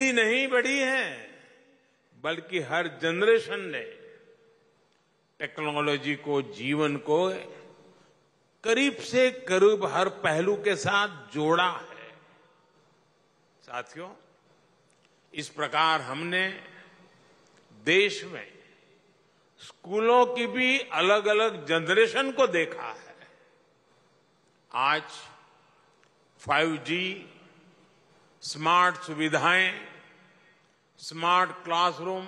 ही नहीं बढ़ी है, बल्कि हर जनरेशन ने टेक्नोलॉजी को, जीवन को करीब से करीब हर पहलू के साथ जोड़ा है। साथियों, इस प्रकार हमने देश में स्कूलों की भी अलग अलग जनरेशन को देखा है। आज 5G, स्मार्ट सुविधाएं, स्मार्ट क्लासरूम,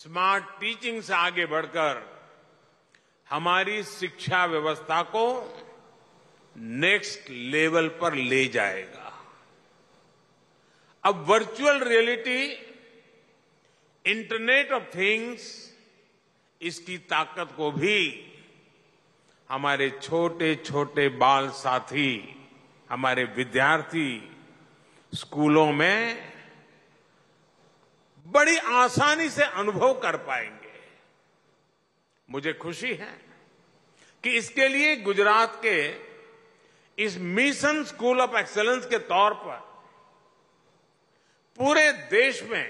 स्मार्ट टीचिंग से आगे बढ़कर हमारी शिक्षा व्यवस्था को नेक्स्ट लेवल पर ले जाएगा। अब virtual reality, internet of things, इसकी ताकत को भी हमारे छोटे छोटे बाल साथी, हमारे विद्यार्थी स्कूलों में बड़ी आसानी से अनुभव कर पाएंगे। मुझे खुशी है कि इसके लिए गुजरात के इस मिशन स्कूल ऑफ एक्सीलेंस के तौर पर पूरे देश में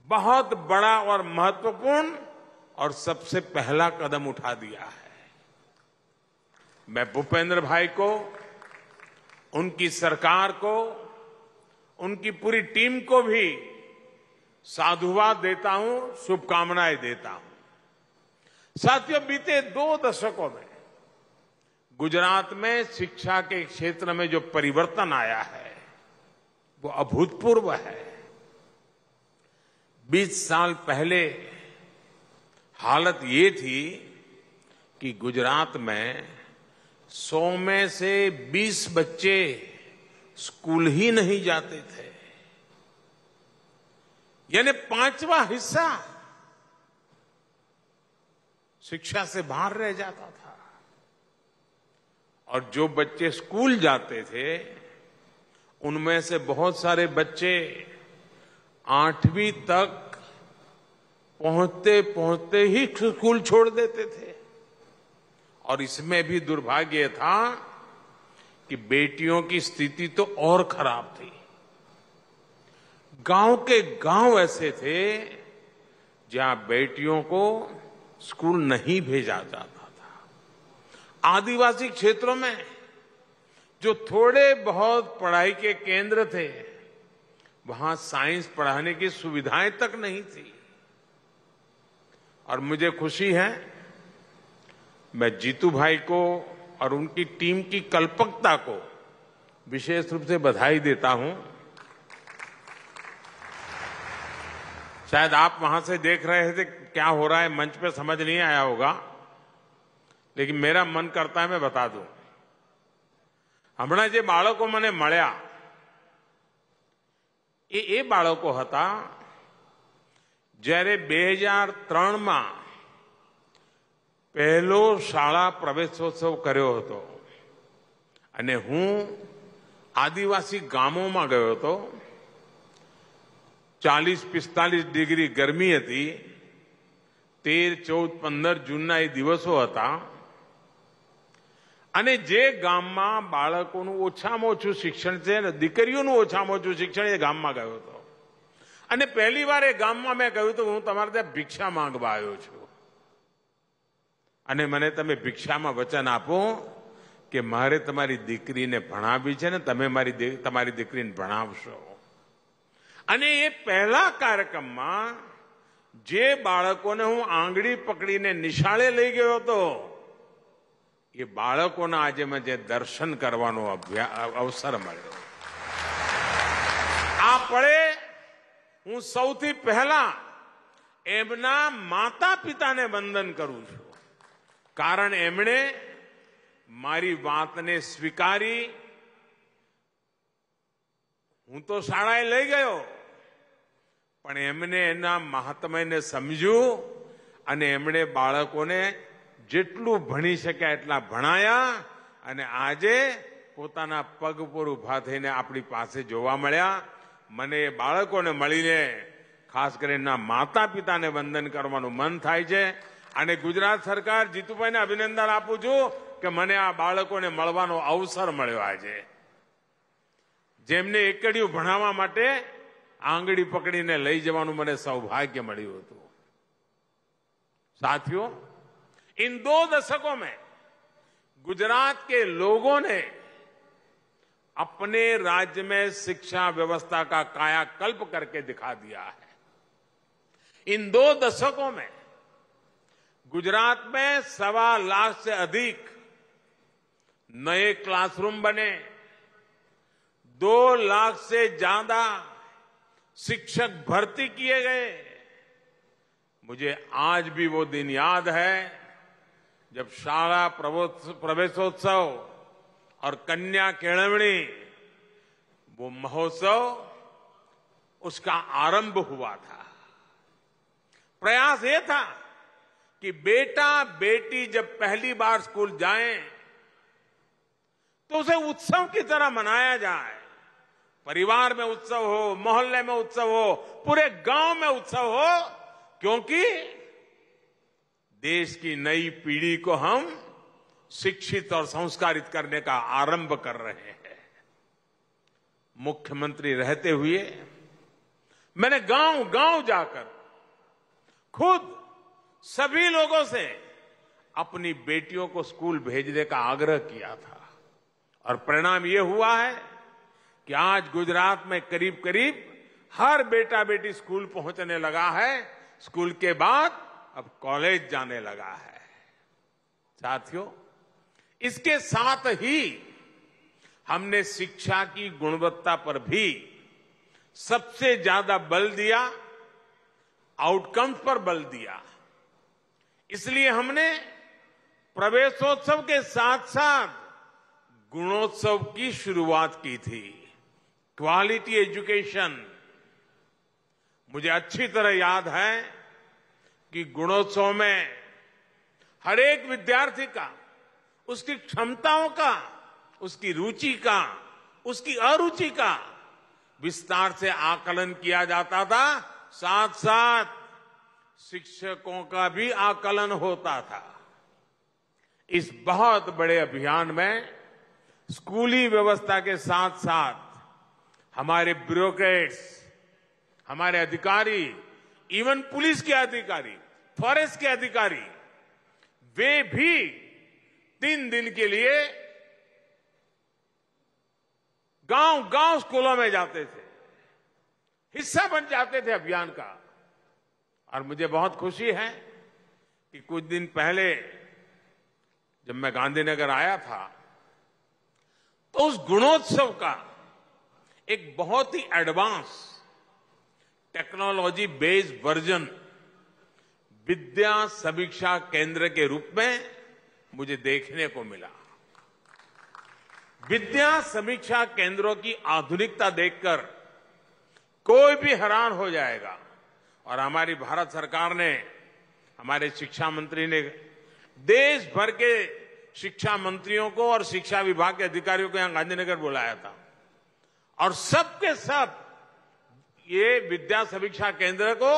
बहुत बड़ा और महत्वपूर्ण और सबसे पहला कदम उठा दिया है। मैं भूपेंद्र भाई को, उनकी सरकार को, उनकी पूरी टीम को भी साधुवाद देता हूं, शुभकामनाएं देता हूं। साथियों, बीते 2 दशकों में गुजरात में शिक्षा के क्षेत्र में जो परिवर्तन आया है वो अभूतपूर्व है। 20 साल पहले हालत ये थी कि गुजरात में 100 में से 20 बच्चे स्कूल ही नहीं जाते थे, यानी 5वां हिस्सा शिक्षा से बाहर रह जाता था। और जो बच्चे स्कूल जाते थे उनमें से बहुत सारे बच्चे 8वीं तक पहुंचते पहुंचते ही स्कूल छोड़ देते थे। और इसमें भी दुर्भाग्य था कि बेटियों की स्थिति तो और खराब थी। गांव के गांव ऐसे थे जहां बेटियों को स्कूल नहीं भेजा जाता था। आदिवासी क्षेत्रों में जो थोड़े बहुत पढ़ाई के केंद्र थे, वहां साइंस पढ़ाने की सुविधाएं तक नहीं थी। और मुझे खुशी है, मैं जीतू भाई को और उनकी टीम की कल्पकता को विशेष रूप से बधाई देता हूं। शायद आप वहां से देख रहे थे क्या हो रहा है, मंच पे समझ नहीं आया होगा, लेकिन मेरा मन करता है मैं बता दूं। હમણાં જે બાળકો મને મળ્યા એ બાળકો હતા જ્યારે 2003માં પહેલો શાળા પ્રવેશોત્સવ કર્યો હતો અને હું આદિવાસી ગામોમાં ગયો હતો। 40-45 ડિગ્રી ગરમી હતી। 13, 14, 15 જૂનના એ દિવસો હતા અને જે ગામમાં બાળકોનું ઓછામાં ઓછું શિક્ષણ છે ને દીકરીઓનું ઓછામાં ઓછું શિક્ષણ એ ગામમાં ગયો હતો અને પહેલી વાર એ ગામમાં મેં કહ્યું તો હું તમારે ત્યાં ભિક્ષા માંગવા આવ્યો છું અને મને તમે ભિક્ષામાં વચન આપો કે મારે તમારી દીકરીને ભણાવવી છે ને તમે તમારી દીકરીને ભણાવશો। અને એ પહેલા કાર્યક્રમમાં જે બાળકોને હું આંગળી પકડીને નિશાળે લઈ ગયો હતો એ બાળકોના આજે મને દર્શન કરવાનો અવસર મળ્યો। આ પળે હું સૌથી પહેલા એમના માતા પિતાને વંદન કરું છું, કારણ એમણે મારી વાતને સ્વીકારી। હું તો શાળાએ લઈ ગયો પણ એમને એના મહાત્મ્યને સમજ્યું અને એમણે બાળકોને જેટલું ભણી શક્યા એટલા ભણાયા અને આજે પોતાના પગ પર ઊભા થઈને આપણી પાસે જોવા મળ્યા। મને એ બાળકોને મળીને ખાસ કરીને માતા પિતાને વંદન કરવાનું મન થાય છે અને ગુજરાત સરકાર જીતુભાઈને અભિનંદન આપું છું કે મને આ બાળકોને મળવાનો અવસર મળ્યો। આજે જેમને એકડિયું ભણાવવા માટે આંગળી પકડીને લઈ જવાનું મને સૌભાગ્ય મળ્યું હતું। साथियों, इन 2 दशकों में गुजरात के लोगों ने अपने राज्य में शिक्षा व्यवस्था का कायाकल्प करके दिखा दिया है। इन 2 दशकों में गुजरात में 1.25 लाख से अधिक नए क्लासरूम बने, 2 लाख से ज्यादा शिक्षक भर्ती किए गए। मुझे आज भी वो दिन याद है जब शाला प्रवेशोत्सव और कन्या केळवणी वो महोत्सव उसका आरंभ हुआ था। प्रयास ये था कि बेटा बेटी जब पहली बार स्कूल जाएं तो उसे उत्सव की तरह मनाया जाए। परिवार में उत्सव हो, मोहल्ले में उत्सव हो, पूरे गांव में उत्सव हो, क्योंकि देश की नई पीढ़ी को हम शिक्षित और संस्कारित करने का आरंभ कर रहे हैं। मुख्यमंत्री रहते हुए मैंने गांव-गांव जाकर खुद सभी लोगों से अपनी बेटियों को स्कूल भेजने का आग्रह किया था और परिणाम ये हुआ है कि आज गुजरात में करीब करीब हर बेटा बेटी स्कूल पहुंचने लगा है, स्कूल के बाद अब कॉलेज जाने लगा है। साथियों, इसके साथ ही हमने शिक्षा की गुणवत्ता पर भी सबसे ज्यादा बल दिया, आउटकम्स पर बल दिया। इसलिए हमने प्रवेशोत्सव के साथ साथ गुणोत्सव की शुरुआत की थी। Quality education. मुझे अच्छी तरह याद है कि गुणोत्सव में हर एक विद्यार्थी का, उसकी क्षमताओं का, उसकी रुचि का, उसकी अरुचि का विस्तार से आकलन किया जाता था। साथ साथ शिक्षकों का भी आकलन होता था। इस बहुत बड़े अभियान में स्कूली व्यवस्था के साथ साथ हमारे ब्यूरोक्रेट्स, हमारे अधिकारी, इवन पुलिस के अधिकारी, फॉरेस्ट के अधिकारी, वे भी 3 दिन के लिए गांव-गांव स्कूलों में जाते थे, हिस्सा बन जाते थे अभियान का। और मुझे बहुत खुशी है कि कुछ दिन पहले जब मैं गांधीनगर आया था तो उस गुणोत्सव का एक बहुत ही एडवांस टेक्नोलॉजी बेस्ड वर्जन विद्या समीक्षा केंद्र के रूप में मुझे देखने को मिला। विद्या समीक्षा केंद्रों की आधुनिकता देखकर कोई भी हैरान हो जाएगा। और हमारी भारत सरकार ने, हमारे शिक्षा मंत्री ने देश भर के शिक्षा मंत्रियों को और शिक्षा विभाग के अधिकारियों को यहां गांधीनगर बुलाया था और सबके सब ये विद्या समीक्षा केंद्र को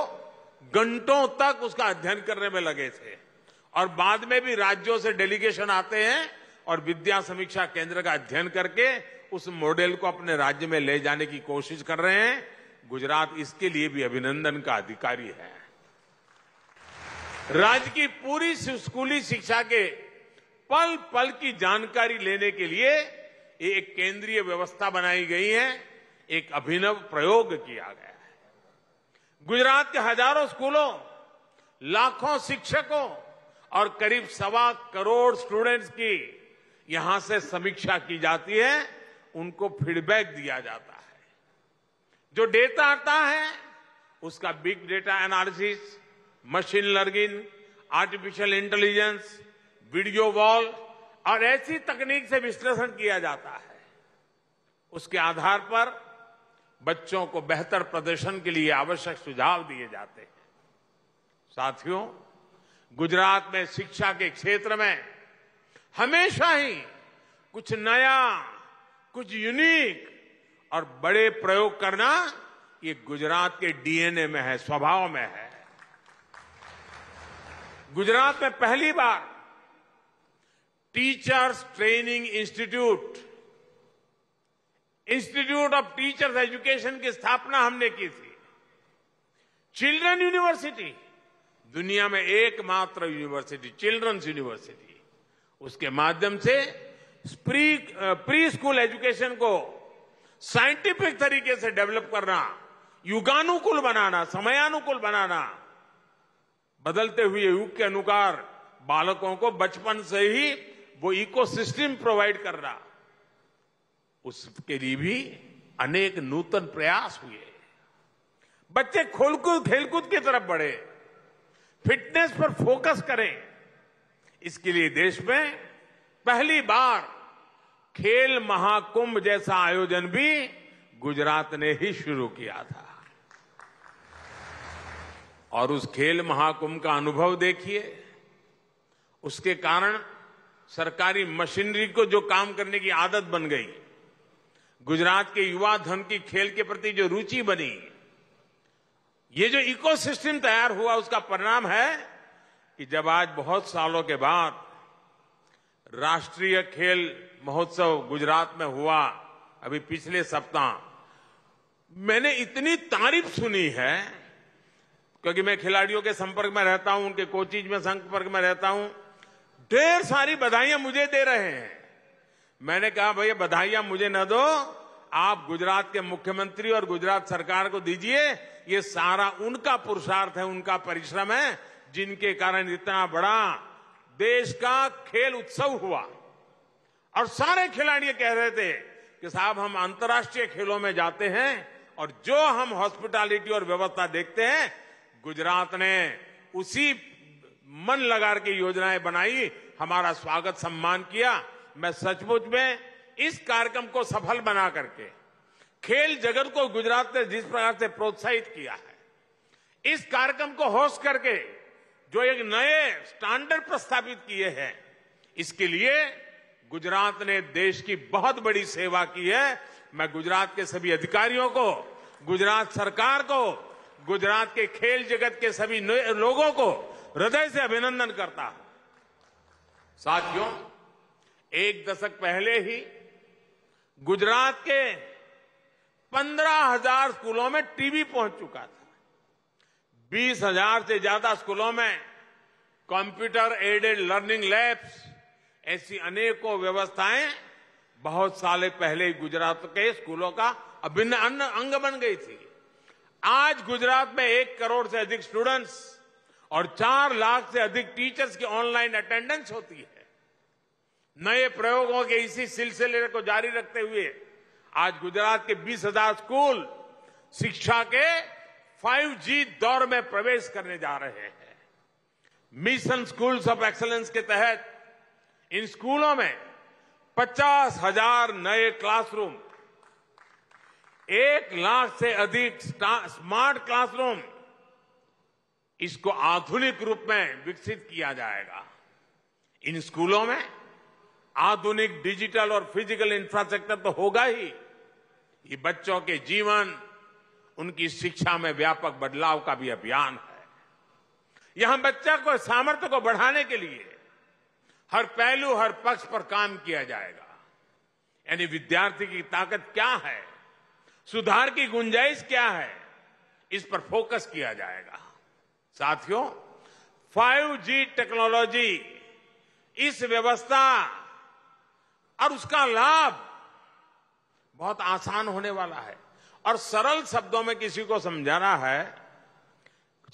घंटों तक उसका अध्ययन करने में लगे थे। और बाद में भी राज्यों से डेलीगेशन आते हैं और विद्या समीक्षा केंद्र का अध्ययन करके उस मॉडल को अपने राज्य में ले जाने की कोशिश कर रहे हैं। गुजरात इसके लिए भी अभिनंदन का अधिकारी है। राज्य की पूरी स्कूली शिक्षा के पल पल की जानकारी लेने के लिए एक केंद्रीय व्यवस्था बनाई गई है, एक अभिनव प्रयोग किया गया है। गुजरात के हजारों स्कूलों, लाखों शिक्षकों और करीब 1.25 करोड़ स्टूडेंट्स की यहां से समीक्षा की जाती है, उनको फीडबैक दिया जाता है। जो डेटा आता है उसका big data analysis, machine learning, artificial intelligence, video wall और ऐसी तकनीक से विश्लेषण किया जाता है। उसके आधार पर बच्चों को बेहतर प्रदर्शन के लिए आवश्यक सुझाव दिए जाते हैं। साथियों, गुजरात में शिक्षा के क्षेत्र में हमेशा ही कुछ नया, कुछ यूनिक और बड़े प्रयोग करना ये गुजरात के डीएनए में है, स्वभाव में है। गुजरात में पहली बार teachers training institute institute of teachers education की स्थापना हमने की थी। चिल्ड्रन यूनिवर्सिटी, दुनिया में एकमात्र यूनिवर्सिटी, चिल्ड्रंस यूनिवर्सिटी, उसके माध्यम से प्री स्कूल एजुकेशन को साइंटिफिक तरीके से डेवलप करना, युगानुकूल बनाना, समयानुकूल बनाना, बदलते हुए युग के अनुसार बालकों को बचपन से ही वो इकोसिस्टम प्रोवाइड करना, उसके लिए भी अनेक नूतन प्रयास हुए। बच्चे खेलकूद की तरफ बढ़े, फिटनेस पर फोकस करें। इसके लिए देश में पहली बार खेल महाकुंभ जैसा आयोजन भी गुजरात ने ही शुरू किया था। और उस खेल महाकुंभ का अनुभव देखिए, उसके कारण सरकारी मशीनरी को जो काम करने की आदत बन गई, गुजरात के युवा धन की खेल के प्रति जो रुचि बनी, ये जो इकोसिस्टम तैयार हुआ, उसका परिणाम है कि जब आज बहुत सालों के बाद राष्ट्रीय खेल महोत्सव गुजरात में हुआ, अभी पिछले सप्ताह, मैंने इतनी तारीफ सुनी है, क्योंकि मैं खिलाड़ियों के संपर्क में रहता हूं, उनके कोचिज में संपर्क में रहता हूं, ढेर सारी बधाइयां मुझे दे रहे हैं। मैंने कहा भैया बधाइयां मुझे न दो, आप गुजरात के मुख्यमंत्री और गुजरात सरकार को दीजिए। ये सारा उनका पुरुषार्थ है, उनका परिश्रम है, जिनके कारण इतना बड़ा देश का खेल उत्सव हुआ। और सारे खिलाड़ी कह रहे थे कि साहब हम अंतर्राष्ट्रीय खेलों में जाते हैं और जो हम हॉस्पिटैलिटी और व्यवस्था देखते हैं, गुजरात ने उसी मन लगा के योजनाएं बनाई, हमारा स्वागत सम्मान किया। मैं सचमुच में इस कार्यक्रम को सफल बना करके खेल जगत को गुजरात ने जिस प्रकार से प्रोत्साहित किया है, इस कार्यक्रम को होस्ट करके जो एक नए स्टैंडर्ड प्रस्तावित किए हैं, इसके लिए गुजरात ने देश की बहुत बड़ी सेवा की है। मैं गुजरात के सभी अधिकारियों को, गुजरात सरकार को, गुजरात के खेल जगत के सभी लोगों को हृदय से अभिनंदन करता हूं। साथियों, एक दशक पहले ही गुजरात के 15,000 स्कूलों में टीवी पहुंच चुका था। 20,000 से ज्यादा स्कूलों में कंप्यूटर एडेड लर्निंग लैब्स, ऐसी अनेकों व्यवस्थाएं बहुत साल पहले गुजरात के स्कूलों का अभिन्न अंग बन गई थी। आज गुजरात में 1 करोड़ से अधिक स्टूडेंट्स और 4 लाख से अधिक टीचर्स की ऑनलाइन अटेंडेंस होती है। नए प्रयोगों के इसी सिलसिले को जारी रखते हुए आज गुजरात के 20,000 स्कूल शिक्षा के 5G दौर में प्रवेश करने जा रहे हैं। मिशन स्कूल्स ऑफ एक्सीलेंस के तहत इन स्कूलों में 50,000 नए क्लासरूम, 1 लाख से अधिक स्मार्ट क्लासरूम, इसको आधुनिक रूप में विकसित किया जाएगा। इन स्कूलों में आधुनिक डिजिटल और फिजिकल इंफ्रास्ट्रक्चर तो होगा ही, ये बच्चों के जीवन, उनकी शिक्षा में व्यापक बदलाव का भी अभियान है। यहां बच्चा को सामर्थ्य को बढ़ाने के लिए हर पहलू, हर पक्ष पर काम किया जाएगा। यानी विद्यार्थी की ताकत क्या है, सुधार की गुंजाइश क्या है, इस पर फोकस किया जाएगा। साथियों, 5G टेक्नोलॉजी, इस व्यवस्था और उसका लाभ बहुत आसान होने वाला है। और सरल शब्दों में किसी को समझाना है,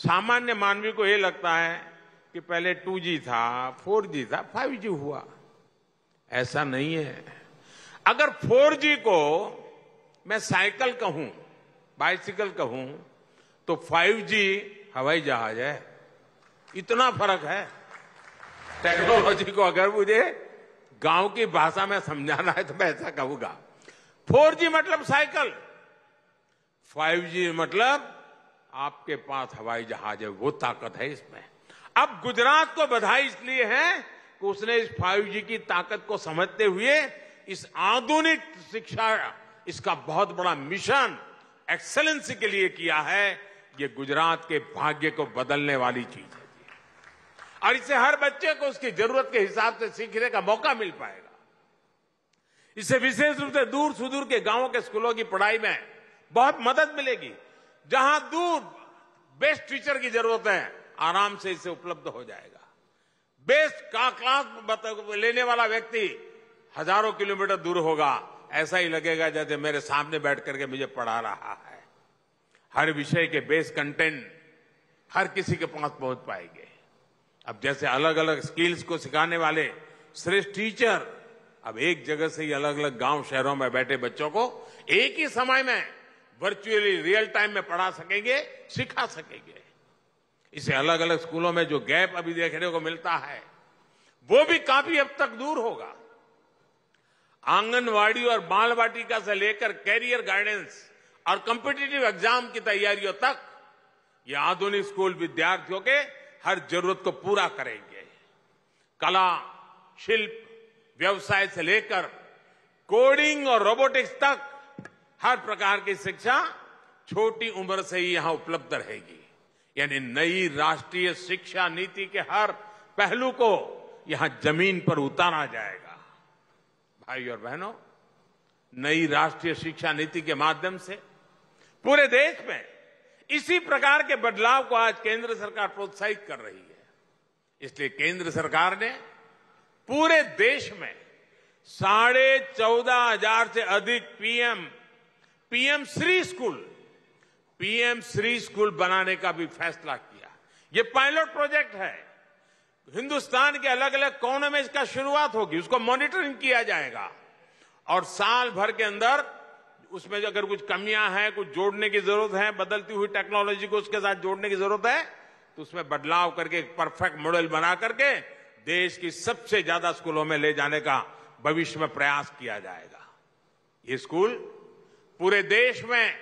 सामान्य मानवी को यह लगता है कि पहले 2G था, 4G था, 5G हुआ। ऐसा नहीं है। अगर 4G को मैं साइकिल कहूं, बाइसिकल कहूं, तो 5G हवाई जहाज है। इतना फर्क है। टेक्नोलॉजी को अगर मुझे गांव की भाषा में समझाना है तो मैं ऐसा कहूंगा, 4G मतलब साइकिल, 5G मतलब आपके पास हवाई जहाज है, वो ताकत है इसमें। अब गुजरात को बधाई इसलिए है कि उसने इस 5G की ताकत को समझते हुए इस आधुनिक शिक्षा, इसका बहुत बड़ा मिशन एक्सेलेंसी के लिए किया है। ये गुजरात के भाग्य को बदलने वाली चीज है और इससे हर बच्चे को उसकी जरूरत के हिसाब से सीखने का मौका मिल पाएगा। इससे विशेष रूप से दूर सुदूर के गांवों के स्कूलों की पढ़ाई में बहुत मदद मिलेगी। जहां दूर बेस्ट टीचर की जरूरत है, आराम से इसे उपलब्ध हो जाएगा। बेस्ट का क्लास लेने वाला व्यक्ति हजारों किलोमीटर दूर होगा, ऐसा ही लगेगा जैसे मेरे सामने बैठ करके मुझे पढ़ा रहा है। हर विषय के बेस कंटेंट हर किसी के पास पहुंच पाएंगे। अब जैसे अलग अलग स्किल्स को सिखाने वाले श्रेष्ठ टीचर अब एक जगह से ही अलग अलग गांव शहरों में बैठे बच्चों को एक ही समय में वर्चुअली रियल टाइम में पढ़ा सकेंगे, सिखा सकेंगे। इसे अलग अलग स्कूलों में जो गैप अभी देखने को मिलता है वो भी काफी हद तक दूर होगा। आंगनवाड़ी और बाल वाटिका से लेकर कैरियर गाइडेंस और कॉम्पिटिटिव एग्जाम की तैयारियों तक ये आधुनिक स्कूल विद्यार्थियों के हर जरूरत को पूरा करेंगे। कला, शिल्प, व्यवसाय से लेकर कोडिंग और रोबोटिक्स तक हर प्रकार की शिक्षा छोटी उम्र से ही यहां उपलब्ध रहेगी। यानी नई राष्ट्रीय शिक्षा नीति के हर पहलू को यहां जमीन पर उतारा जाएगा। भाई और बहनों, नई राष्ट्रीय शिक्षा नीति के माध्यम से पूरे देश में इसी प्रकार के बदलाव को आज केंद्र सरकार प्रोत्साहित कर रही है। इसलिए केंद्र सरकार ने पूरे देश में 14,500 से अधिक पीएम श्री स्कूल बनाने का भी फैसला किया। ये पायलट प्रोजेक्ट है। हिंदुस्तान के अलग अलग कोनों में इसका शुरुआत होगी, उसको मॉनिटरिंग किया जाएगा और साल भर के अंदर उसमें अगर कुछ कमियां हैं, कुछ जोड़ने की जरूरत है, बदलती हुई टेक्नोलॉजी को उसके साथ जोड़ने की जरूरत है, तो उसमें बदलाव करके एक परफेक्ट मॉडल बना करके देश की सबसे ज्यादा स्कूलों में ले जाने का भविष्य में प्रयास किया जाएगा। ये स्कूल पूरे देश में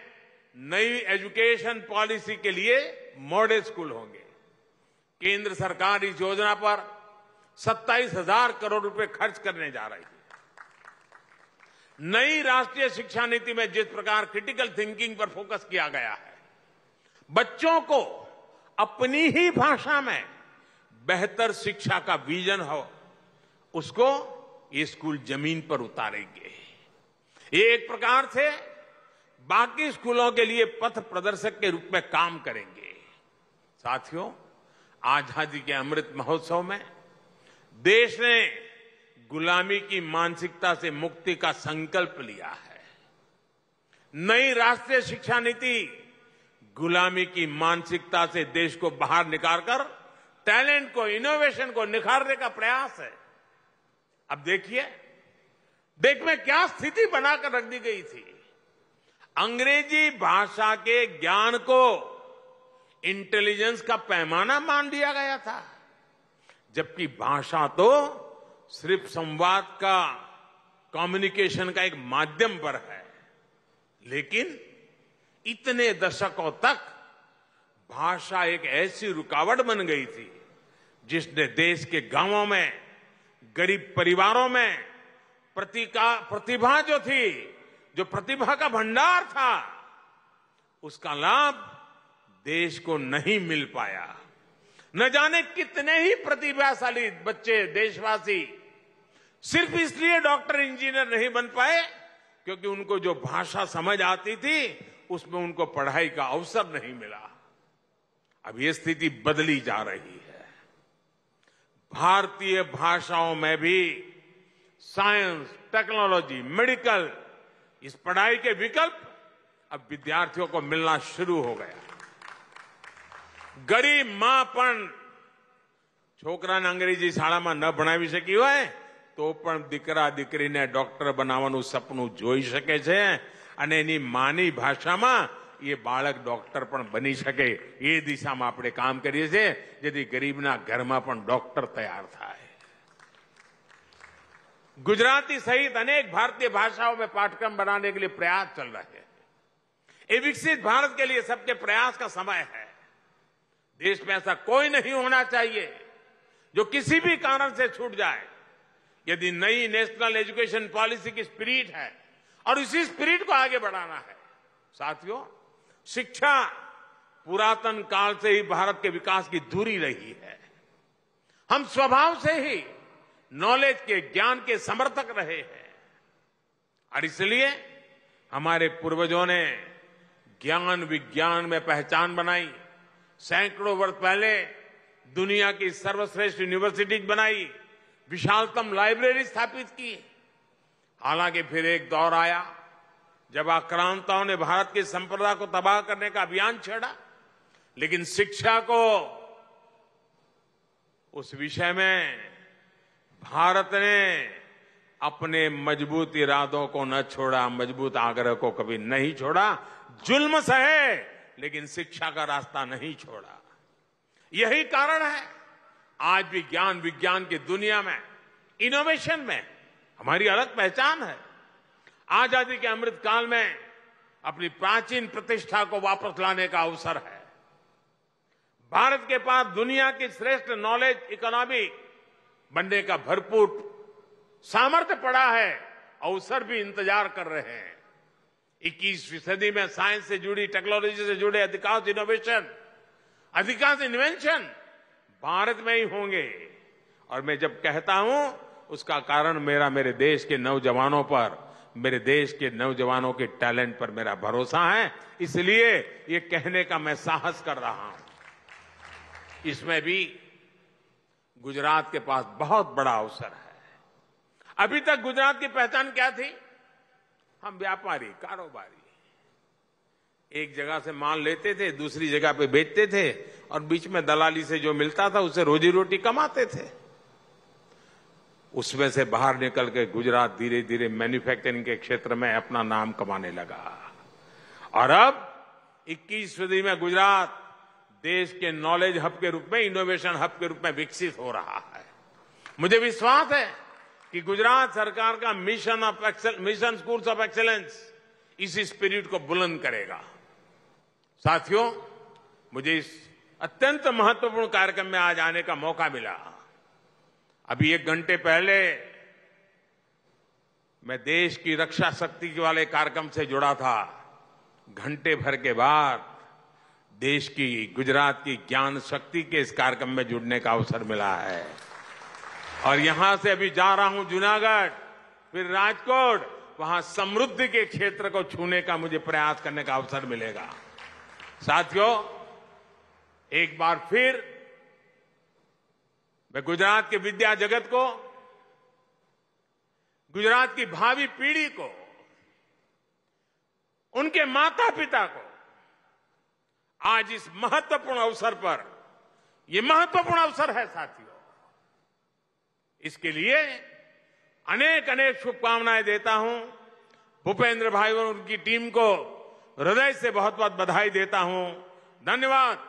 नई एजुकेशन पॉलिसी के लिए मॉडल स्कूल होंगे। केंद्र सरकार इस योजना पर 27,000 करोड़ रुपए खर्च करने जा रही है। नई राष्ट्रीय शिक्षा नीति में जिस प्रकार क्रिटिकल थिंकिंग पर फोकस किया गया है, बच्चों को अपनी ही भाषा में बेहतर शिक्षा का विजन हो, उसको ये स्कूल जमीन पर उतारेंगे। ये एक प्रकार से बाकी स्कूलों के लिए पथ प्रदर्शक के रूप में काम करेंगे। साथियों, आजादी के अमृत महोत्सव में देश ने गुलामी की मानसिकता से मुक्ति का संकल्प लिया है। नई राष्ट्रीय शिक्षा नीति गुलामी की मानसिकता से देश को बाहर निकालकर टैलेंट को, इनोवेशन को निखारने का प्रयास है। अब देखिए, देश में क्या स्थिति बनाकर रख दी गई थी। अंग्रेजी भाषा के ज्ञान को इंटेलिजेंस का पैमाना मान लिया गया था, जबकि भाषा तो सिर्फ संवाद का, कम्युनिकेशन का एक माध्यम पर है। लेकिन इतने दशकों तक भाषा एक ऐसी रुकावट बन गई थी जिसने देश के गांवों में, गरीब परिवारों में प्रतिभा जो थी, जो प्रतिभा का भंडार था, उसका लाभ देश को नहीं मिल पाया। न जाने कितने ही प्रतिभाशाली बच्चे, देशवासी सिर्फ इसलिए डॉक्टर, इंजीनियर नहीं बन पाए क्योंकि उनको जो भाषा समझ आती थी उसमें उनको पढ़ाई का अवसर नहीं मिला। अब ये स्थिति बदली जा रही है। भारतीय भाषाओं में भी साइंस, टेक्नोलॉजी, मेडिकल, इस पढ़ाई के विकल्प अब विद्यार्थियों को मिलना शुरू हो गया। गरीब मां पण છોકરાને અંગ્રેજી શાળામાં ન ભણાવી શકી હોય તો પણ દીકરા દીકરીને ડોક્ટર બનાવવાનું સપનું જોઈ શકે છે અને એની માની ભાષામાં એ બાળક ડોક્ટર પણ બની શકે, એ દિશામાં આપણે કામ કરીએ છીએ જેથી ગરીબના ઘરમાં પણ ડોક્ટર તૈયાર થાય। गुजराती सहित अनेक भारतीय भाषाओं में पाठ्यक्रम बनाने के लिए प्रयास चल रहे हैं। ये विकसित भारत के लिए सबके प्रयास का समय है। देश में ऐसा कोई नहीं होना चाहिए जो किसी भी कारण से छूट जाए। यदि नई नेशनल एजुकेशन पॉलिसी की स्पिरिट है और इसी स्पिरिट को आगे बढ़ाना है, साथियों, शिक्षा पुरातन काल से ही भारत के विकास की धुरी रही है। हम स्वभाव से ही नॉलेज के, ज्ञान के समर्थक रहे हैं। और इसलिए हमारे पूर्वजों ने ज्ञान विज्ञान में पहचान बनाई। सैकड़ों वर्ष पहले दुनिया की सर्वश्रेष्ठ यूनिवर्सिटीज बनाई, विशालतम लाइब्रेरी स्थापित की। हालांकि फिर एक दौर आया जब आक्रांताओं ने भारत की संप्रदा को तबाह करने का अभियान छेड़ा, लेकिन शिक्षा को उस विषय में भारत ने अपने मजबूत इरादों को न छोड़ा, मजबूत आग्रह को कभी नहीं छोड़ा। जुल्म सहे लेकिन शिक्षा का रास्ता नहीं छोड़ा। यही कारण है आज भी ज्ञान विज्ञान की दुनिया में, इनोवेशन में हमारी अलग पहचान है। आजादी के अमृत काल में अपनी प्राचीन प्रतिष्ठा को वापस लाने का अवसर है। भारत के पास दुनिया की श्रेष्ठ नॉलेज इकोनॉमी बनने का भरपूर सामर्थ्य पड़ा है, अवसर भी इंतजार कर रहे हैं। 21वीं सदी में साइंस से जुड़ी, टेक्नोलॉजी से जुड़े अधिकांश इनोवेशन, अधिकांश इन्वेंशन भारत में ही होंगे। और मैं जब कहता हूं उसका कारण मेरे देश के नौजवानों पर, मेरे देश के नौजवानों के टैलेंट पर मेरा भरोसा है। इसलिए ये कहने का मैं साहस कर रहा हूं। इसमें भी गुजरात के पास बहुत बड़ा अवसर है। अभी तक गुजरात की पहचान क्या थी? हम व्यापारी, कारोबारी, एक जगह से माल लेते थे, दूसरी जगह पे बेचते थे और बीच में दलाली से जो मिलता था उससे रोजी रोटी कमाते थे। उसमें से बाहर निकल के गुजरात धीरे धीरे मैन्युफैक्चरिंग के क्षेत्र में अपना नाम कमाने लगा। और अब 21वीं सदी में गुजरात देश के नॉलेज हब के रूप में, इनोवेशन हब के रूप में विकसित हो रहा है। मुझे विश्वास है कि गुजरात सरकार का मिशन स्कूल्स ऑफ एक्सीलेंस इसी स्पिरिट को बुलंद करेगा। साथियों, मुझे इस अत्यंत महत्वपूर्ण कार्यक्रम में आज आने का मौका मिला। अभी 1 घंटे पहले मैं देश की रक्षा शक्ति वाले कार्यक्रम से जुड़ा था। घंटे भर के बाद देश की, गुजरात की ज्ञान शक्ति के इस कार्यक्रम में जुड़ने का अवसर मिला है। और यहां से अभी जा रहा हूं जूनागढ़, फिर राजकोट, वहां समृद्धि के क्षेत्र को छूने का मुझे प्रयास करने का अवसर मिलेगा। साथियों, एक बार फिर मैं गुजरात के विद्या जगत को, गुजरात की भावी पीढ़ी को, उनके माता पिता को आज इस महत्वपूर्ण अवसर पर, यह महत्वपूर्ण अवसर है साथियों, इसके लिए अनेक अनेक शुभकामनाएं देता हूं। भूपेंद्र भाई और उनकी टीम को हृदय से बहुत बहुत बधाई देता हूं। धन्यवाद।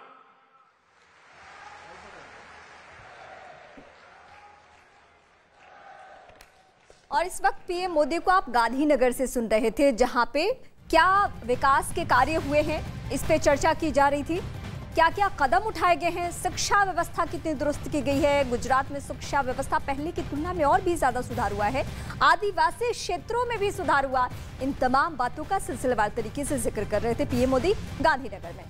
और इस वक्त पीएम मोदी को आप गांधीनगर से सुन रहे थे, जहां पे क्या विकास के कार्य हुए हैं इस पे चर्चा की जा रही थी। क्या क्या कदम उठाए गए हैं, शिक्षा व्यवस्था कितनी दुरुस्त की गई है, गुजरात में शिक्षा व्यवस्था पहले की तुलना में और भी ज्यादा सुधार हुआ है, आदिवासी क्षेत्रों में भी सुधार हुआ। इन तमाम बातों का सिलसिलेवार तरीके से जिक्र कर रहे थे पीएम मोदी गांधीनगर में।